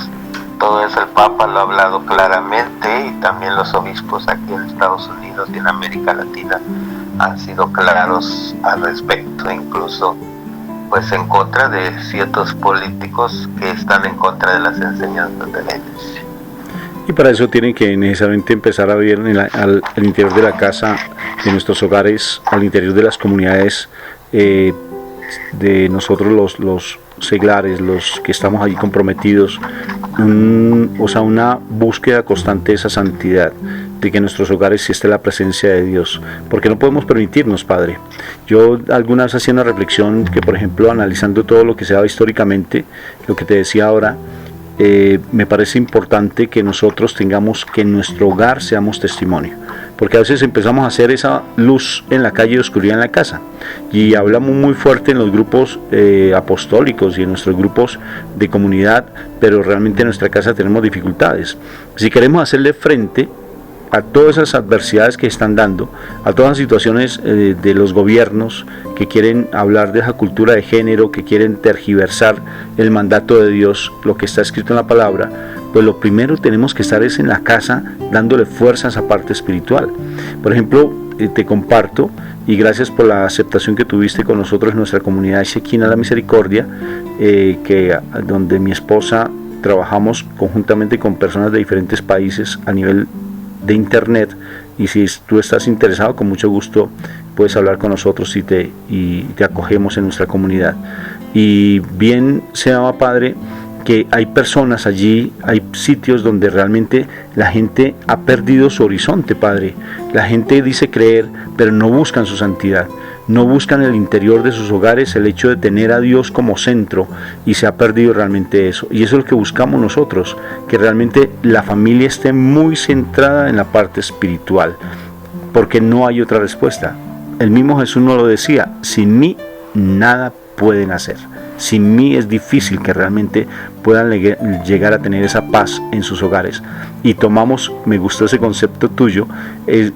todo eso el Papa lo ha hablado claramente, y también los obispos aquí en Estados Unidos y en América Latina han sido claros al respecto, incluso pues en contra de ciertos políticos que están en contra de las enseñanzas de la Iglesia. Y para eso tienen que necesariamente empezar a ver al interior de la casa, de nuestros hogares, al interior de las comunidades, de nosotros los seglares, los que estamos allí comprometidos, una búsqueda constante de esa santidad, de que en nuestros hogares sí esté la presencia de Dios, porque no podemos permitirnos, Padre. Yo alguna vez hacía una reflexión que, por ejemplo, analizando todo lo que se ha dado históricamente, lo que te decía ahora, me parece importante que nosotros tengamos, que en nuestro hogar seamos testimonio, porque a veces empezamos a hacer esa luz en la calle y oscuridad en la casa, y hablamos muy fuerte en los grupos apostólicos y en nuestros grupos de comunidad, pero realmente en nuestra casa tenemos dificultades. Si queremos hacerle frente a todas esas adversidades que están dando, a todas las situaciones de los gobiernos que quieren hablar de esa cultura de género, que quieren tergiversar el mandato de Dios, lo que está escrito en la palabra, pues lo primero tenemos que estar es en la casa, dándole fuerza a esa parte espiritual. Por ejemplo, te comparto, y gracias por la aceptación que tuviste con nosotros en nuestra comunidad Shekinah La Misericordia, donde mi esposa trabajamos conjuntamente con personas de diferentes países a nivel de internet, y si tú estás interesado, con mucho gusto puedes hablar con nosotros y te acogemos en nuestra comunidad. Y bien se llama, Padre, que hay personas allí, hay sitios donde realmente la gente ha perdido su horizonte, Padre. La gente dice creer, pero no buscan su santidad, no buscan el interior de sus hogares el hecho de tener a Dios como centro, y se ha perdido realmente eso. Y eso es lo que buscamos nosotros, que realmente la familia esté muy centrada en la parte espiritual, porque no hay otra respuesta. El mismo Jesús nos lo decía: sin mí nada pueden hacer. Sin mí es difícil que realmente puedan llegar a tener esa paz en sus hogares. Y tomamos, me gustó ese concepto tuyo,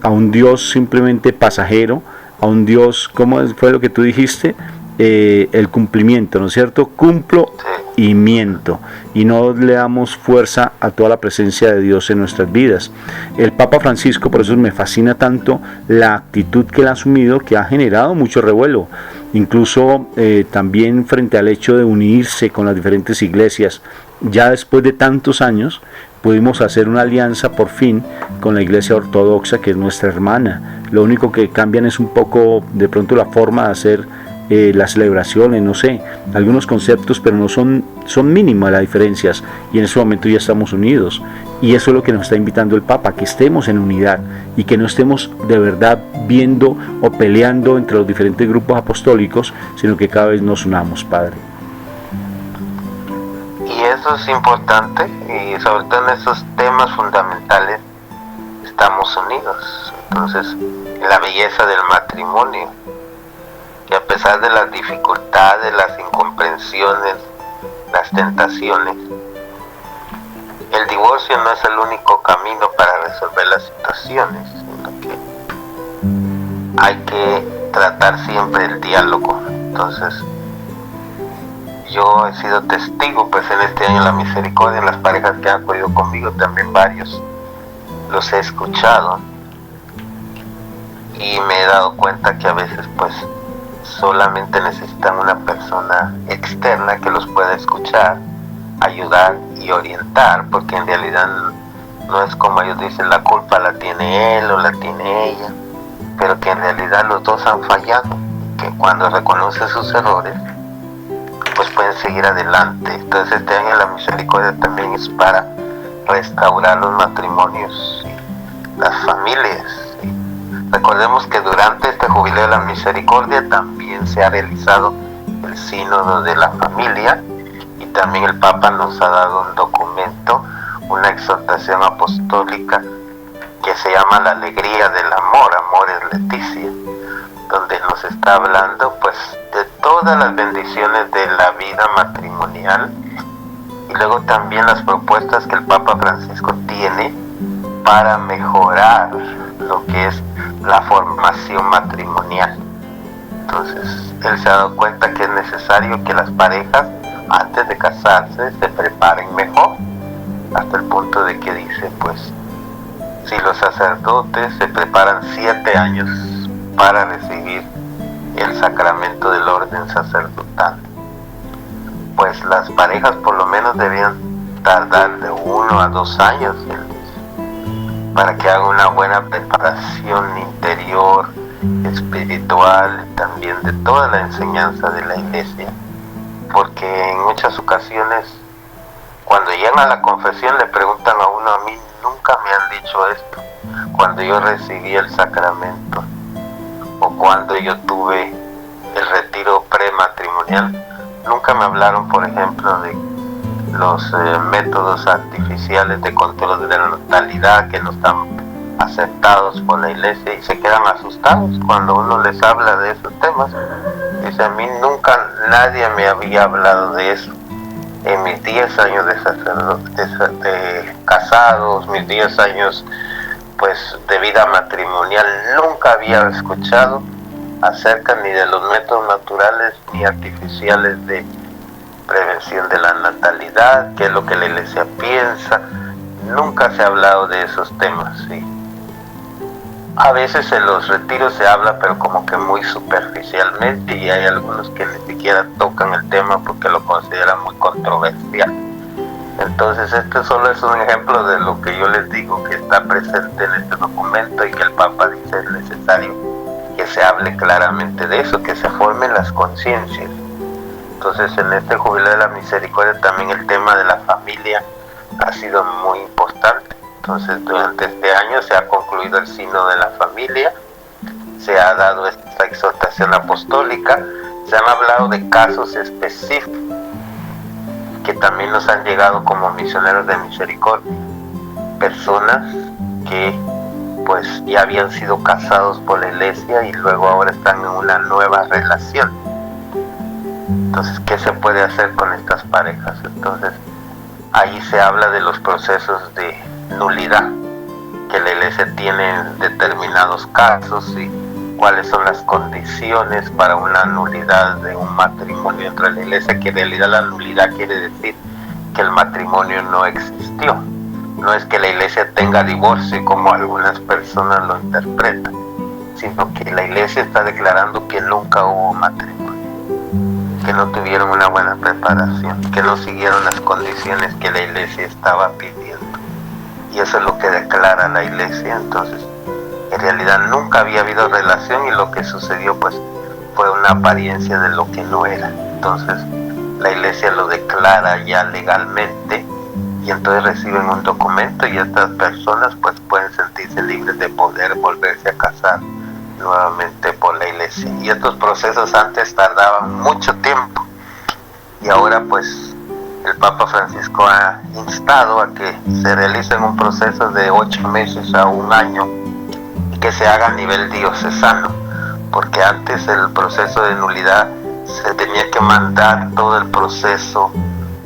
a un Dios simplemente pasajero, a un Dios, ¿cómo fue lo que tú dijiste? El cumplimiento, ¿no es cierto? Cumplo y miento, y no le damos fuerza a toda la presencia de Dios en nuestras vidas. El Papa Francisco, por eso me fascina tanto la actitud que él ha asumido, que ha generado mucho revuelo, incluso también frente al hecho de unirse con las diferentes iglesias. Ya después de tantos años pudimos hacer una alianza por fin con la Iglesia Ortodoxa, que es nuestra hermana. Lo único que cambian es un poco de pronto la forma de hacer las celebraciones, no sé, algunos conceptos, pero no son mínimas las diferencias, y en ese momento ya estamos unidos. Y eso es lo que nos está invitando el Papa, que estemos en unidad y que no estemos de verdad viendo o peleando entre los diferentes grupos apostólicos, sino que cada vez nos unamos, Padre. Y eso es importante, y sobre todo en esos temas fundamentales estamos unidos. Entonces, la belleza del matrimonio, que a pesar de las dificultades, las incomprensiones, las tentaciones, el divorcio no es el único camino para resolver las situaciones, sino que hay que tratar siempre el diálogo. Entonces, yo he sido testigo, pues en este año de la misericordia, las parejas que han acudido conmigo, también varios los he escuchado, y me he dado cuenta que a veces pues solamente necesitan una persona externa que los pueda escuchar, ayudar y orientar, porque en realidad no es como ellos dicen, la culpa la tiene él o la tiene ella, pero que en realidad los dos han fallado, que cuando reconocen sus errores pues pueden seguir adelante. Entonces este año la misericordia también es para restaurar los matrimonios, las familias. Recordemos que durante este jubileo de la misericordia también se ha realizado el sínodo de la familia, y también el Papa nos ha dado un documento, una exhortación apostólica que se llama La alegría del amor, Amores Leticia, donde nos está hablando pues de todas las bendiciones de la vida matrimonial, y luego también las propuestas que el Papa Francisco tiene para mejorar lo que es la formación matrimonial. Entonces él se ha dado cuenta que es necesario que las parejas antes de casarse se preparen mejor, hasta el punto de que dice pues si los sacerdotes se preparan 7 años para recibir el sacramento del orden sacerdotal, pues las parejas por lo menos debían tardar de 1 a 2 años para que haga una buena preparación interior, espiritual, y también de toda la enseñanza de la iglesia, porque en muchas ocasiones cuando llegan a la confesión le preguntan a uno: a mí nunca me han dicho esto cuando yo recibí el sacramento, o cuando yo tuve el retiro prematrimonial, nunca me hablaron, por ejemplo, de los métodos artificiales de control de la natalidad que no están aceptados por la iglesia, y se quedan asustados cuando uno les habla de esos temas. Dice: a mí nunca nadie me había hablado de eso en mis 10 años de sacerdote, de casados, mis 10 años pues de vida matrimonial, nunca había escuchado acerca ni de los métodos naturales ni artificiales de prevención de la natalidad, qué es lo que la iglesia piensa. Nunca se ha hablado de esos temas, ¿sí? A veces en los retiros se habla, pero como que muy superficialmente, y hay algunos que ni siquiera tocan el tema porque lo consideran muy controversial. Entonces este solo es un ejemplo de lo que yo les digo que está presente en este documento, y que el Papa dice es necesario que se hable claramente de eso, que se formen las conciencias. Entonces en este Jubileo de la Misericordia también el tema de la familia ha sido muy importante. Entonces durante este año se ha concluido el Sínodo de la Familia, se ha dado esta exhortación apostólica, se han hablado de casos específicos que también nos han llegado como misioneros de misericordia, personas que pues ya habían sido casados por la iglesia y luego ahora están en una nueva relación. Entonces, ¿qué se puede hacer con estas parejas? Entonces, ahí se habla de los procesos de nulidad que la iglesia tiene en determinados casos y cuáles son las condiciones para una nulidad de un matrimonio entre la iglesia, que en realidad la nulidad quiere decir que el matrimonio no existió. No es que la iglesia tenga divorcio como algunas personas lo interpretan, sino que la iglesia está declarando que nunca hubo matrimonio, que no tuvieron una buena preparación, que no siguieron las condiciones que la iglesia estaba pidiendo. Y eso es lo que declara la iglesia. Entonces, en realidad nunca había habido relación y lo que sucedió pues fue una apariencia de lo que no era. Entonces, la iglesia lo declara ya legalmente y entonces reciben un documento y estas personas pues pueden sentirse libres de poder volverse a casar nuevamente por la iglesia. Y estos procesos antes tardaban mucho tiempo y ahora pues el Papa Francisco ha instado a que se realicen un proceso de 8 meses a 1 año y que se haga a nivel diocesano, porque antes el proceso de nulidad se tenía que mandar todo el proceso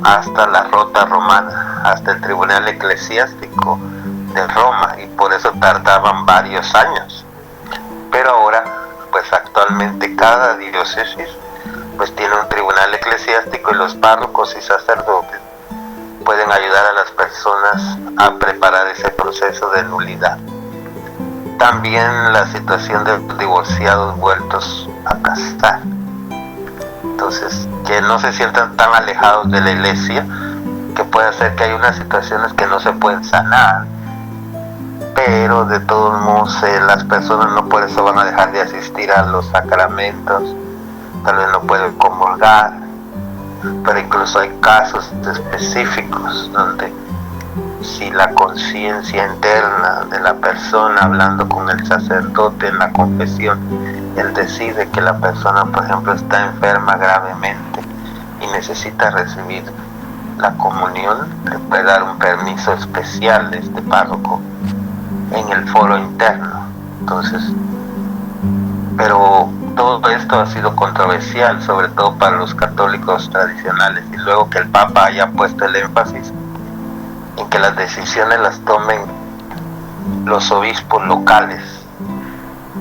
hasta la Rota Romana, hasta el Tribunal Eclesiástico de Roma, y por eso tardaban varios años. Pero ahora, pues actualmente cada diócesis pues tiene un tribunal eclesiástico y los párrocos y sacerdotes pueden ayudar a las personas a preparar ese proceso de nulidad. También la situación de los divorciados vueltos a casar. Entonces, que no se sientan tan alejados de la iglesia, que puede ser que hay unas situaciones que no se pueden sanar, pero de todos modos las personas no por eso van a dejar de asistir a los sacramentos, tal vez no pueden comulgar, pero incluso hay casos específicos donde si la conciencia interna de la persona hablando con el sacerdote en la confesión, él decide que la persona, por ejemplo, está enferma gravemente y necesita recibir la comunión, le puede dar un permiso especial de este párroco en el foro interno. Entonces, pero todo esto ha sido controversial, sobre todo para los católicos tradicionales, y luego que el Papa haya puesto el énfasis en que las decisiones las tomen los obispos locales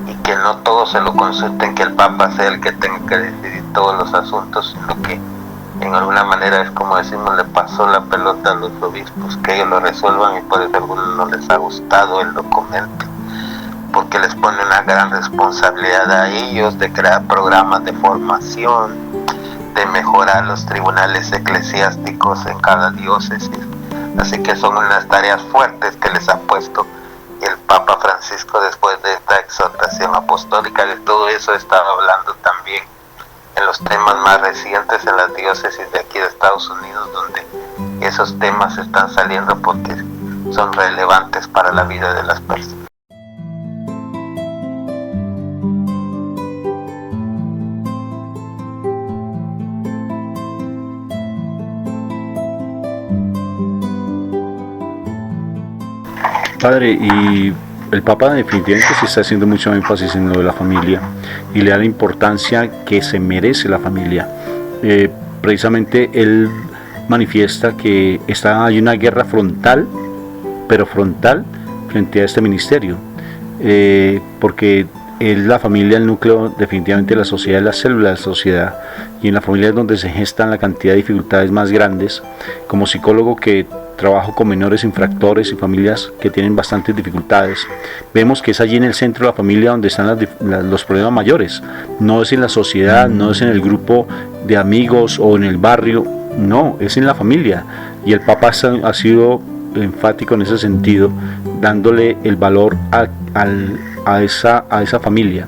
y que no todos se lo consulten, que el Papa sea el que tenga que decidir todos los asuntos, sino que en alguna manera es como decimos, le pasó la pelota a los obispos, que ellos lo resuelvan, y por eso a algunos no les ha gustado el documento, porque les pone una gran responsabilidad a ellos de crear programas de formación, de mejorar los tribunales eclesiásticos en cada diócesis. Así que son unas tareas fuertes que les ha puesto el Papa Francisco después de esta exhortación apostólica. De todo eso he estado hablando también en los temas más recientes en las diócesis de aquí de Estados Unidos, donde esos temas están saliendo porque son relevantes para la vida de las personas. Padre, y el Papa definitivamente se está haciendo mucho énfasis en lo de la familia y le da la importancia que se merece la familia. Precisamente él manifiesta que hay una guerra frontal, pero frontal, frente a este ministerio, porque es la familia el núcleo definitivamente de la sociedad, es la célula de la sociedad, y en la familia es donde se gestan la cantidad de dificultades más grandes. Como psicólogo que trabajo con menores infractores y familias que tienen bastantes dificultades, vemos que es allí en el centro de la familia donde están los problemas mayores. No es en la sociedad, no es en el grupo de amigos o en el barrio, no, es en la familia. Y el Papa ha sido enfático en ese sentido, dándole el valor a esa familia.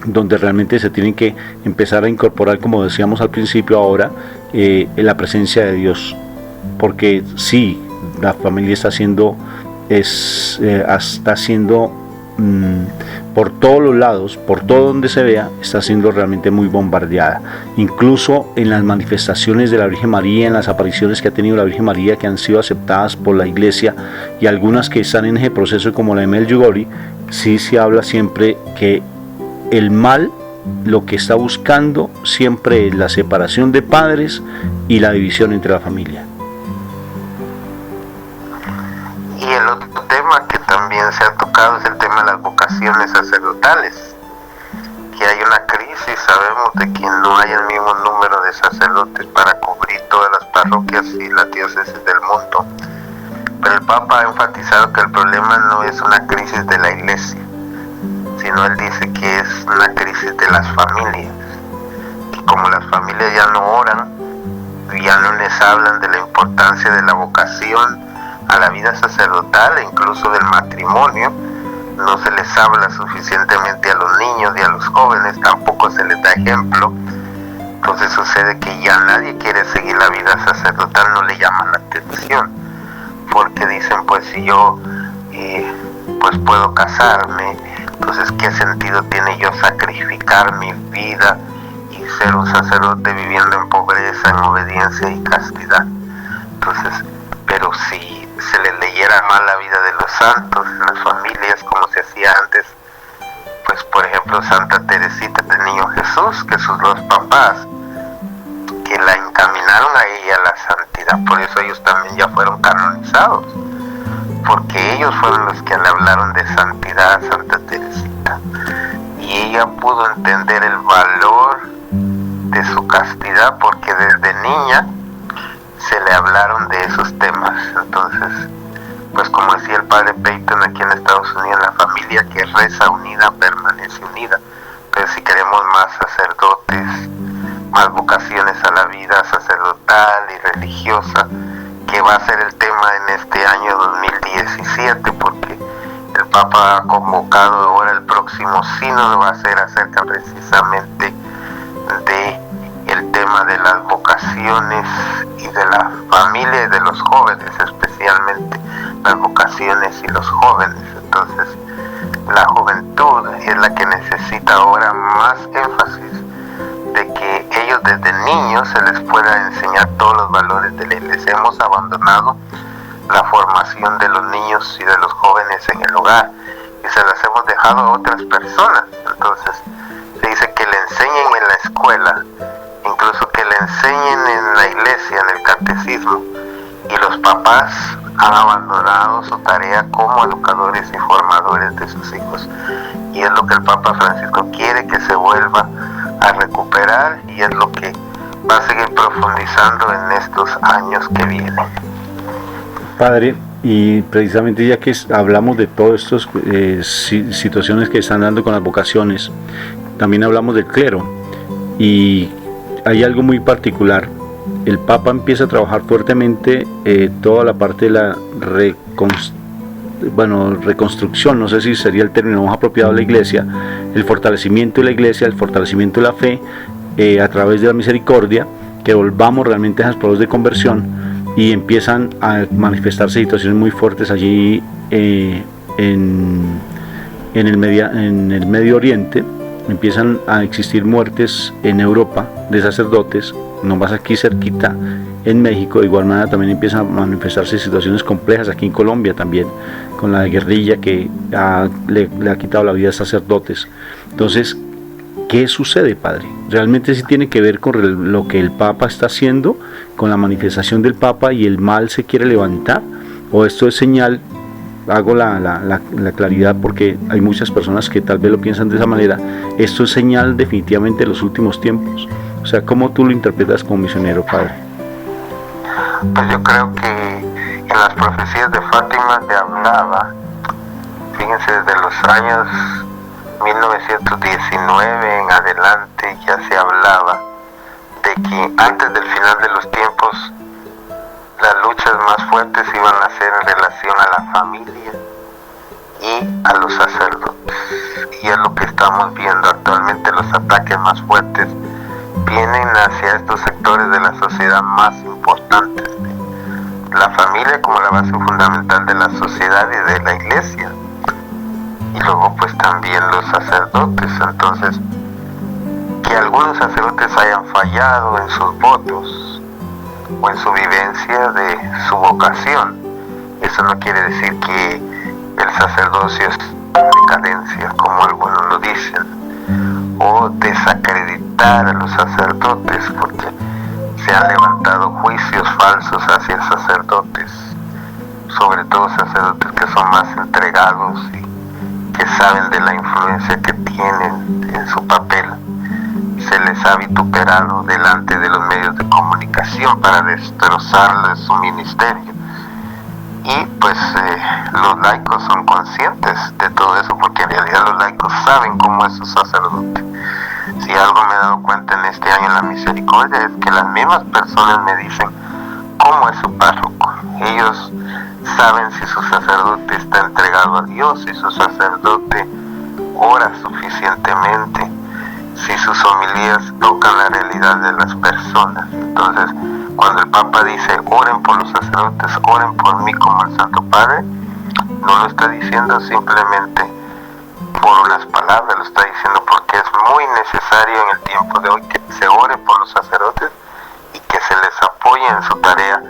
donde realmente se tienen que empezar a incorporar, como decíamos al principio ahora, la presencia de Dios, porque sí, la familia está siendo por todos los lados, por todo donde se vea, está siendo realmente muy bombardeada. Incluso en las manifestaciones de la Virgen María, en las apariciones que ha tenido la Virgen María, que han sido aceptadas por la Iglesia, y algunas que están en ese proceso, como la de Medjugorje, sí se habla siempre que el mal lo que está buscando siempre es la separación de padres y la división entre la familia. Y el otro tema que también se ha tocado es el tema de las vocaciones sacerdotales, que hay una crisis, sabemos de que no hay el mismo número de sacerdotes para cubrir todas las parroquias y las diócesis del mundo, pero el Papa ha enfatizado que el problema no es una crisis de la Iglesia, sino él dice que es una crisis de las familias, y como las familias ya no oran, ya no les hablan de la importancia de la vocación a la vida sacerdotal e incluso del matrimonio, no se les habla suficientemente a los niños y a los jóvenes, tampoco se les da ejemplo. Entonces sucede que ya nadie quiere seguir la vida sacerdotal, no le llaman la atención, porque dicen, pues si yo pues puedo casarme, entonces qué sentido tiene yo sacrificar mi vida y ser un sacerdote viviendo en pobreza, en obediencia y castidad. Entonces, pero si se les leyera más la vida de los santos en las familias como se hacía antes, pues por ejemplo Santa Teresita del Niño Jesús, que sus dos papás que la encaminaron a ella a la santidad, por eso ellos también ya fueron canonizados, porque ellos fueron los que le hablaron de santidad a Santa Teresita, y ella pudo entender el valor de su castidad porque desde niña se le hablaron de esos temas. Entonces, pues como decía el padre Peyton aquí en Estados Unidos, la familia que reza unida permanece unida. Pero si queremos más sacerdotes, más vocaciones a la vida sacerdotal y religiosa, que va a ser el tema en este año 2017, porque el Papa ha convocado ahora el próximo sínodo, va a ser acerca precisamente de el tema de las vocaciones y de la familia y de los jóvenes, especialmente las vocaciones y los jóvenes. Entonces la juventud es la que necesita ahora más énfasis de que ellos desde niños se les pueda enseñar todos los valores de la Iglesia. Hemos abandonado la formación de los niños y de los jóvenes en el hogar y se las hemos dejado a otras personas. Entonces se dice que le enseñen en la escuela, incluso que le enseñen en la iglesia, en el catecismo, y los papás han abandonado su tarea como educadores y formadores de sus hijos, y es lo que el Papa Francisco quiere que se vuelva a recuperar, y es lo que va a seguir profundizando en estos años que vienen. Padre, y precisamente ya que hablamos de todas estas situaciones que están dando con las vocaciones, también hablamos del clero, y hay algo muy particular. El Papa empieza a trabajar fuertemente toda la parte de la reconstrucción, no sé si sería el término más apropiado de la Iglesia, el fortalecimiento de la Iglesia, el fortalecimiento de la fe a través de la misericordia, que volvamos realmente a esos procesos de conversión, y empiezan a manifestarse situaciones muy fuertes allí en el Medio Oriente. Empiezan a existir muertes en Europa de sacerdotes, no más aquí cerquita en México. De igual manera también empiezan a manifestarse situaciones complejas aquí en Colombia también, con la guerrilla que le ha quitado la vida a sacerdotes. Entonces, ¿qué sucede, Padre? ¿Realmente sí tiene que ver con lo que el Papa está haciendo, con la manifestación del Papa, y el mal se quiere levantar? ¿O esto es señal? Hago la claridad porque hay muchas personas que tal vez lo piensan de esa manera. Esto es señal definitivamente de los últimos tiempos. O sea, ¿cómo tú lo interpretas como misionero, Padre? Pues yo creo que en las profecías de Fátima se hablaba, fíjense, desde los años 1919 en adelante ya se hablaba de que antes del final de los tiempos las luchas más fuertes iban a ser en relación a la familia y a los sacerdotes. y es lo que estamos viendo actualmente. Los ataques más fuertes vienen hacia estos sectores de la sociedad más importantes, la familia como la base fundamental de la sociedad y de la iglesia, y luego pues también los sacerdotes. Entonces, que algunos sacerdotes hayan fallado en sus votos o en su vivencia de su vocación, eso no quiere decir que el sacerdocio es decadencia, como algunos lo dicen, o desacreditar a los sacerdotes, porque se han levantado juicios falsos hacia sacerdotes, sobre todo sacerdotes que son más entregados y que saben de la influencia que tienen en su papel. Se les ha vituperado delante de los medios de comunicación para destrozarles su ministerio. Y pues los laicos son conscientes de todo eso, porque en realidad los laicos saben cómo es su sacerdote. Si algo me he dado cuenta en este año en la misericordia es que las mismas personas me dicen cómo es su párroco. Ellos saben si su sacerdote está entregado a Dios, si su sacerdote ora suficientemente, si sus homilías tocan la realidad de las personas. Entonces, cuando el Papa dice oren por los sacerdotes, oren por mí como el Santo Padre, no lo está diciendo simplemente por unas palabras, lo está diciendo porque es muy necesario en el tiempo de hoy que se ore por los sacerdotes y que se les apoye en su tarea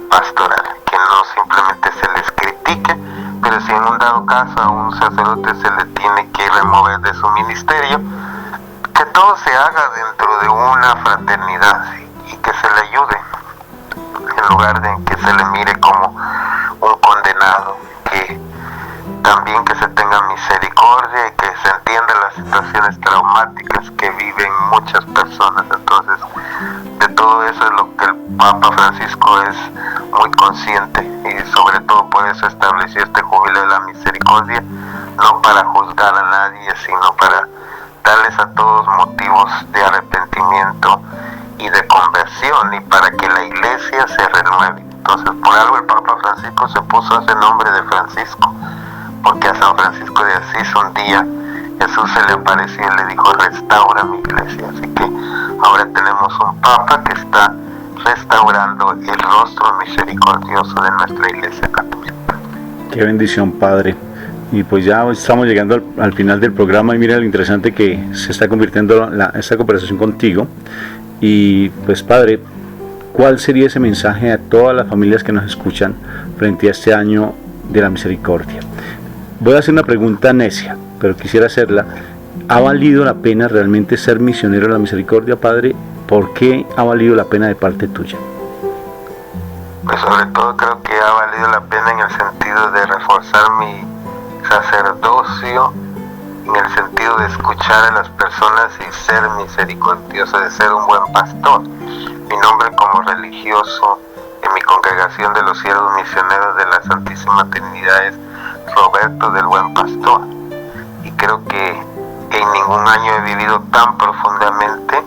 pastoral, que no simplemente se les critique, pero si en un dado caso a un sacerdote se le tiene que remover de su ministerio, que todo se haga dentro de una fraternidad, ¿sí? Y que se le ayude, en lugar de que se le mire como un condenado, que también que se tenga misericordia y que se entienda las situaciones traumáticas que viven muchas personas. Entonces, de todo eso es lo que el Papa Francisco es muy consciente, y sobre todo por eso estableció este jubileo de la misericordia, no para juzgar a nadie, sino para darles a todos motivos de arrepentimiento y de conversión, y para que la iglesia se renueve. Entonces, por algo el Papa Francisco se puso ese nombre de Francisco, porque a San Francisco de Asís un día Jesús se le apareció y le dijo: restaura mi iglesia. Así que ahora tenemos un Papa que está restaurando el rostro misericordioso de nuestra iglesia católica. Qué bendición, Padre. Y pues ya estamos llegando al final del programa, y mira lo interesante que se está convirtiendo esta conversación contigo. Y pues, Padre, ¿cuál sería ese mensaje a todas las familias que nos escuchan frente a este año de la misericordia? Voy a hacer una pregunta necia, pero quisiera hacerla. ¿Ha valido la pena realmente ser misionero de la misericordia, Padre? ¿Por qué ha valido la pena de parte tuya? Pues sobre todo creo que ha valido la pena en el sentido de reforzar mi sacerdocio, en el sentido de escuchar a las personas y ser misericordioso, de ser un buen pastor. Mi nombre como religioso en mi congregación de los siervos misioneros de la Santísima Trinidad es Roberto del Buen Pastor, y creo que en ningún año he vivido tan profundamente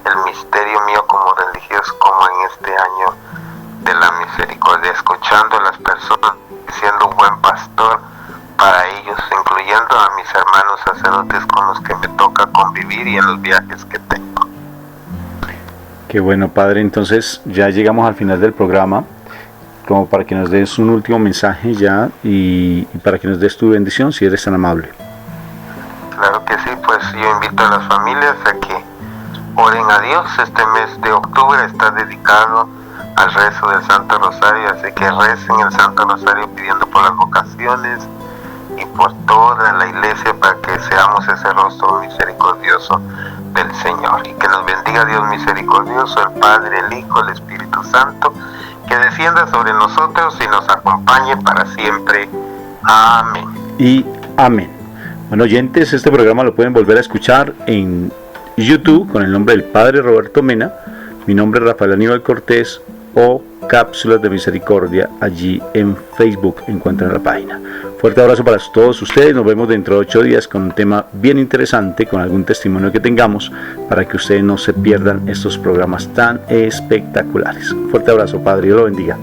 el misterio mío como religioso como en este año de la misericordia, escuchando a las personas, siendo un buen pastor para ellos, incluyendo a mis hermanos sacerdotes con los que me toca convivir y en los viajes que tengo. Qué bueno, Padre. Entonces ya llegamos al final del programa, como para que nos des un último mensaje ya, y para que nos des tu bendición, si eres tan amable. Claro que sí, pues yo invito a las familias a que oren a Dios. Este mes de octubre está dedicado al rezo del Santo Rosario, así que recen el Santo Rosario pidiendo por las vocaciones y por toda la iglesia, para que seamos ese rostro misericordioso del Señor, y que nos bendiga Dios misericordioso, el Padre, el Hijo, el Espíritu Santo, que descienda sobre nosotros y nos acompañe para siempre. Amén. Y amén. Bueno, oyentes, este programa lo pueden volver a escuchar en YouTube con el nombre del Padre Roberto Mena. Mi nombre es Rafael Aníbal Cortés, o Cápsulas de Misericordia. Allí en Facebook encuentran la página. Fuerte abrazo para todos ustedes. Nos vemos dentro de 8 días con un tema bien interesante, con algún testimonio que tengamos, para que ustedes no se pierdan estos programas tan espectaculares. Fuerte abrazo, Padre. Dios lo bendiga.